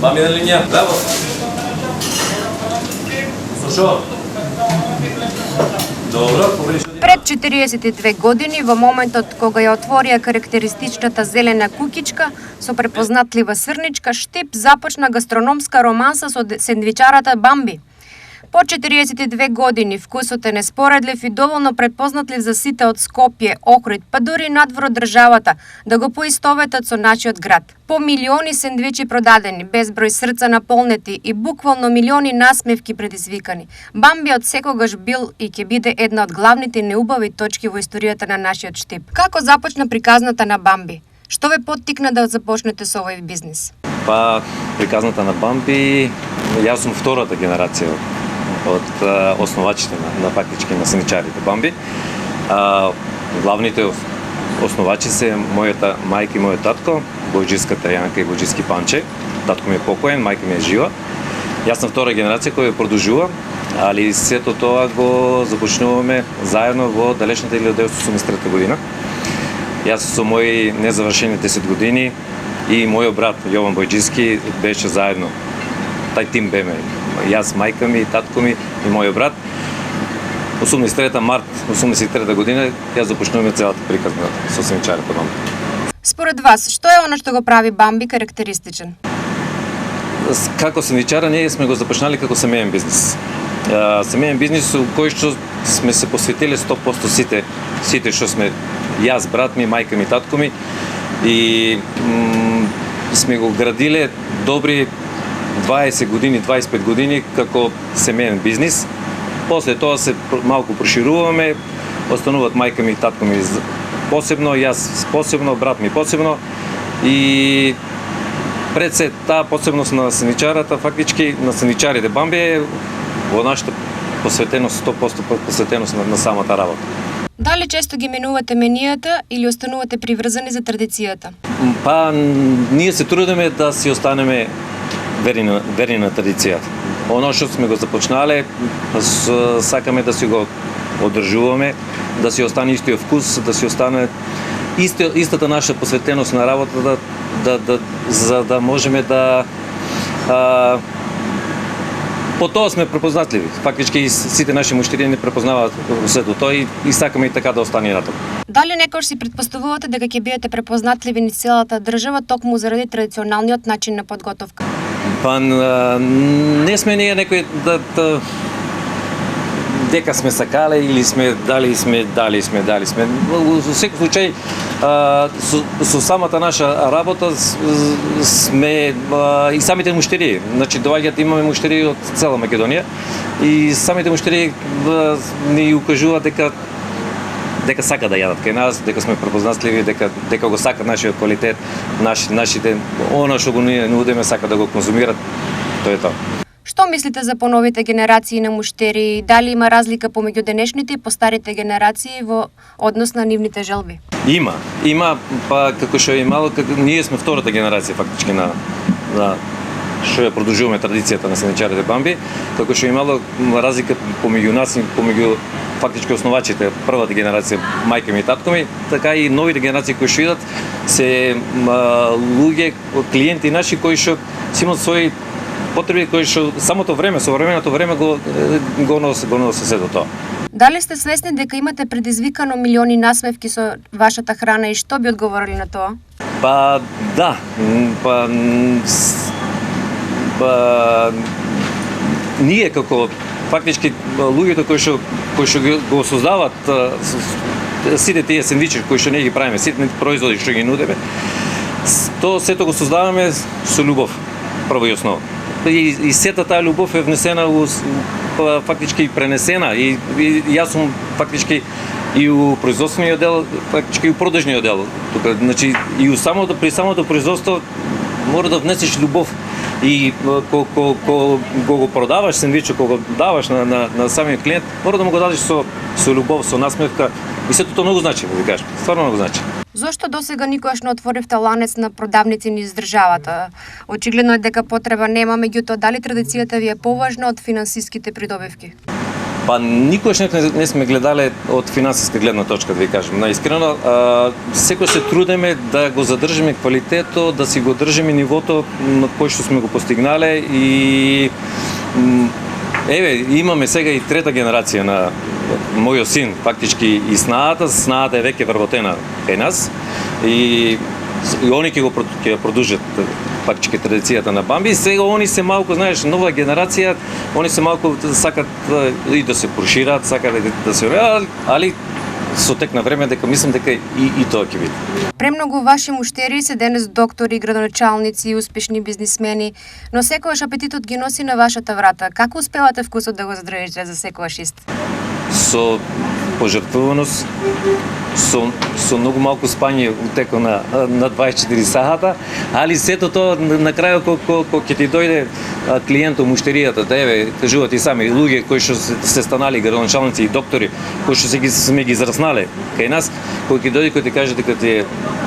Бамби на линија, браво. Слушо. Добро, Пред 42 години, во моментот кога ја отворија карактеристичната зелена кукичка со препознатлива срничка, Штип започна гастрономска романса со сендвичарата Бамби. По 42 години вкусот е неспоредлив и доволно препознатлив за сите од Скопје, Охрид, па дури надвор од државата, да го поистоветат со нашиот град. По милиони сендвичи продадени, безброј срца наполнети и буквално милиони насмевки предизвикани. Бамби од секогаш бил и ќе биде една од главните неубави точки во историјата на нашиот Штип. Како започна приказната на Бамби? Што ве поттикна да започнете со овој бизнис? Па, приказната на Бамби, јас сум втората генерација од основачите на фактички на сендвичарите Бамби. Главните основачи се мојата мајка и мојот татко, бојџиската Јанка и бојџиски Панче. Татко ми е покоен, мајка ми е жива. Јас сум втора генерација која продолжува, али сето тоа го започнуваме заедно во далечната 1983 година. Јас со мои незавршени 10 години и мојот брат Јован Бојџиски беше заедно. Тај тим беме. Јас, мајка ми, татко ми и мојот брат. 83 март 83 година јас започнуваме целата приказна со сендвичарите Бамби. Според вас, што е она што го прави Бамби карактеристичен? Како сендвичара ние сме го започнали како семеен бизнис. Семеен бизнис со кој што сме се посветиле 100% сите што сме јас, брат ми, мајка ми, татко ми и сме го градиле добри 20 години, 25 години како семеен бизнис. После тоа се малку прошируваме, остануваат мајка ми и татко ми посебно, јас посебно, брат ми посебно и пред се таа посебност на сендвичарата, фактички на сендвичарите Бамби е во нашата посветеност, 100% посветеност на самата работа. Дали често ги менувате менијата или останувате приврзани за традицијата? Па, ние се трудиме да си останеме верни на традицијата. Оно што сме го започнале, сакаме да си го одржуваме, да си остане истиот вкус, да си остане истата наша посветеност на работата, за да можеме да по тоа сме препознатливи. Фактички сите наши муштери не препознаваат сето тоа и сакаме и така да остане натаму. Дали некош си претпоставувате дека ќе бидете препознатливи низ целата држава токму заради традиционалниот начин на подготовка? Па не сме ние некои дека сме сакале или сме дали сме. Во секој случај со самата наша работа сме и самите муштери. Значи доаѓаат, имаме муштери од цела Македонија и самите муштери ни укажуваат дека сака да јадат кај нас, дека сме препознатливи, дека го сакат нашиот квалитет, нашите она што го ние нудиме, сака да го конзумират. Тоа е тоа. Што мислите за поновите генерации на муштери? Дали има разлика помеѓу денешните и постарите генерации во однос на нивните желби? Има, па како што е имало, ние сме втората генерација фактички на што ја продолжуваме традицијата на сендвичарите Бамби, како што е имало разлика помеѓу нас и помеѓу фактички основачите, првата генерација, мајка ми и татко ми, така и новите генерации кои што идат се луѓе, клиенти наши кои што си имаат своји потреби кои што современото време го носи се до тоа. Дали сте свесни дека имате предизвикано милиони насмевки со вашата храна и што би одговорили на тоа? Па да, ние како фактички луѓето кои што го создаваат сите тие сендвичи кои што ние ги правиме, сите производи што ги нудиме, тоа сето го создаваме со љубов, прво и основно. И сета таа љубов е внесена фактички пренесена и јас сум фактички и у производствениот дел, фактички и у продажниот дел. Тука, значи и при самото производство мора да внесеш љубов и кога го продаваш сендвичот, кога го даваш на самиот клиент, мора да му го дадеш со љубов, со насмевка и сето тоа многу значи, да ви кажам. Стварно многу значи. Зошто досега никогаш не отворивте ланец на продавници низ државата? Очигледно е дека потреба нема, меѓутоа дали традицијата ви е поважна од финансиските придобивки? Па никогаш не сме гледале од финансиска гледна точка, да ви кажам. Наискрено, секој се трудиме да го задржиме квалитетот, да си го држиме нивото на кој што сме го постигнале и еве, имаме сега и трета генерација на мојот син, фактички и снаата е веќе вработена кај нас и они ќе ќе продолжат фактички традицијата на Бамби. Сега они се малку, знаеш, нова генерација, они се малку сакат и да се прошират, сакат да се, али со тек на време дека мислам дека и тоа ќе биде. Премногу ваши муштери се денес доктори, градоначалници, успешни бизнисмени, но секогаш апетитот ги носи на вашата врата. Како успевате вкусот да го задржите за секогаш ист? Со пожртвуваност, со многу малку спање у текот на 24 сата, али сето тоа на крајот кога ќе ти дојде клиентот, муштеријата, да еве, кажуваат и сами луѓе кои што се станали градоначалници и доктори, кои што сме ги израснале кај нас, кој ќе дојде кој ти каже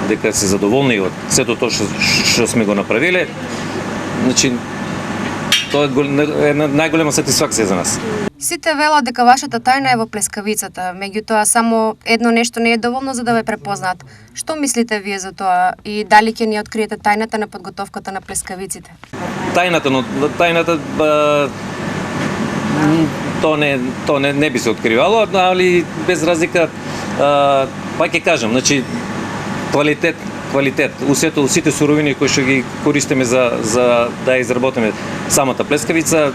дека се задоволни од сето тоа што сме го направиле, значи тоа е најголема сатисфакција за нас. Сите велат дека вашата тајна е во плескавицата, меѓутоа само едно нешто не е доволно за да ве препознаат. Што мислите вие за тоа и дали ќе ни откриете тајната на подготовката на плескавиците? Тајната тоа не би се откривало, али без разлика па ќе кажам, значи квалитет, сите суровини кои што ги користиме за да изработиме самата плескавица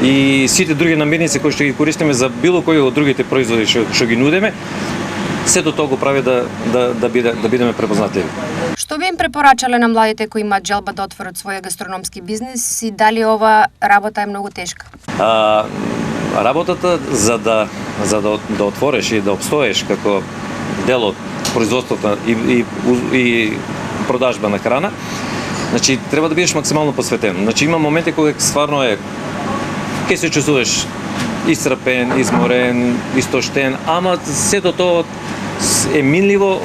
и сите други намирници кои што ги користиме за било кој од другите производи што ги нудиме, сето тоа го прави да бидеме препознатливи. Што би им препорачале на младите кои имаат желба да отворат свој гастрономски бизнис и дали ова работа е многу тешка? Работата за да отвориш и да обстоеш како дел од производството и продажба на храна, значи треба да бидеш максимално посветен. Значи има моменти кога стварно ќе се чувствуваш исцрпен, изморен, истоштен, ама сето тоа е минливо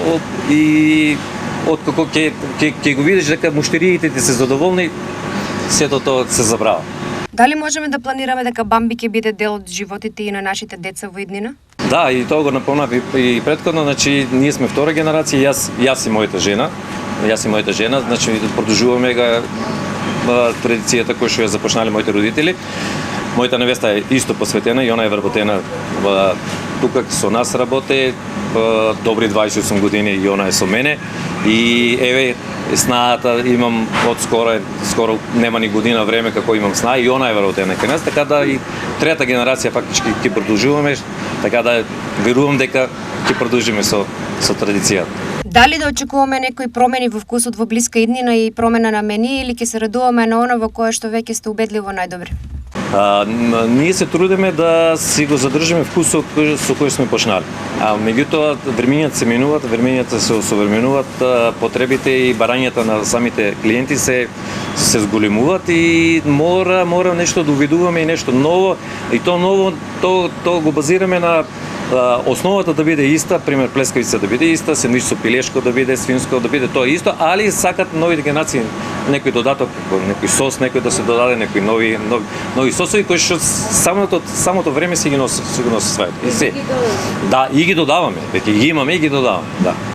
и откако ќе го видиш дека муштериите ти се задоволни, сето тоа се забрава. Дали можеме да планираме дека Бамби ќе биде дел од животите и на нашите деца во иднина? Да, и тоа го напомнав и претходно, значи ние сме втора генерација, јас и мојата жена, значи продолжуваме традицијата која што ја започнале моите родители. Мојата невеста е исто посветена и она е вработена тука со нас работи добри 28 години и она е со мене и еве снаата имам од скоро нема ни година време како имам сна и она е вработена кај нас, така да и трета генерација фактички ќе продолжуваме, така да верувам дека ќе продолжиме со традицијата. Дали да очекуваме некои промени во вкусот во блиска иднина и промена на мени или ќе се радуваме на она во кое што веќе сте убедливо најдобри? Ние се трудиме да си го задржиме вкусот со кој сме почнали. Меѓутоа времињата се менуваат, времињата се осовременуваат, потребите и барањата на самите клиенти се зголемуваат и мора нешто да увидуваме и нешто ново и тоа ново тоа го базираме на основата да биде иста, пример плескавица да биде иста, сендвич со пилешко да биде, свинско да биде тоа исто, али сакат новите генерации некој додаток, некој сос, некој да се додаде, некои нови сосови кои што самото време си ги носи своето. И се. Да, и ги додаваме, веќе ги имаме и ги додаваме, да.